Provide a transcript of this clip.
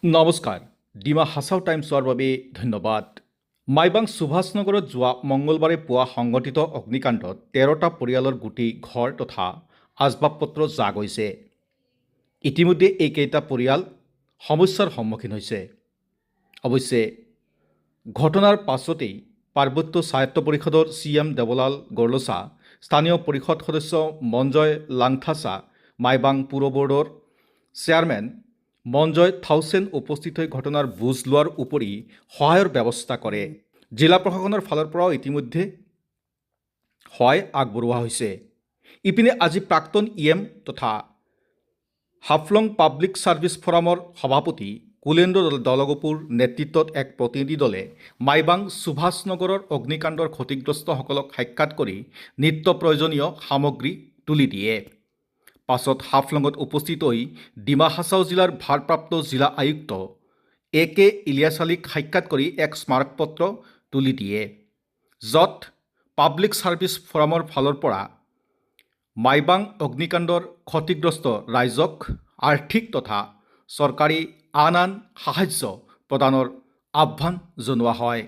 নমস্কাৰ, ডিমা হাছাও টাইমছৰ বাবে ধন্যবাদ। মাইবাং সুভাষনগৰত যোৱা মঙলবাৰে পুৱা সংঘটিত অগ্নিকাণ্ডত 13টা পৰিয়ালৰ গোটেই ঘৰ তথা আচবাবপত্ৰ জ্বলা গৈছে। ইতিমধ্যে এইকেইটা পৰিয়াল সমস্যাৰ সন্মুখীন হৈছে। অৱশ্যে ঘটনাৰ পাছতেই পাৰ্বত্য স্বায়ত্ত পৰিষদৰ CM দেৱলাল গৰলোচা, স্থানীয় পৰিষদ সদস্য মঞ্জয় লাংথাচা, মাইবাং পুৰ বৰ্ডৰ চেয়াৰমেন মঞ্জয় থাউচেন উপস্থিত হৈ ঘটনাৰ বুজ লোৱাৰ উপৰি সহায়ৰ ব্যৱস্থা কৰে। জিলা প্ৰশাসনৰ ফালৰ পৰাও ইতিমধ্যে সহায় আগবঢ়োৱা হৈছে। ইপিনে আজি প্ৰাক্তন EM তথা হাফলং পাব্লিক ছাৰ্ভিচ ফৰামৰ সভাপতি কুলেন্দ্ৰ দলগপুৰ নেতৃত্বত এক প্ৰতিনিধি দলে মাইবাং সুভাষনগৰৰ অগ্নিকাণ্ডৰ ক্ষতিগ্ৰস্তসকলক সাক্ষাৎ কৰি নিত্য প্ৰয়োজনীয় সামগ্ৰী তুলি দিয়ে। পাছত হাফলঙত উপস্থিত হৈ ডিমা হাছাও জিলাৰ ভাৰপ্ৰাপ্ত জিলা আয়ুক্ত AK ইলিয়াছ আলীক সাক্ষাৎ কৰি এক স্মাৰকপত্ৰ তুলি দিয়ে, য'ত পাব্লিক ছাৰ্ভিচ ফৰামৰ ফালৰ পৰা মাইবাং অগ্নিকাণ্ডৰ ক্ষতিগ্ৰস্ত ৰাইজক আৰ্থিক তথা চৰকাৰী আন সাহায্য প্ৰদানৰ আহ্বান জনোৱা হয়।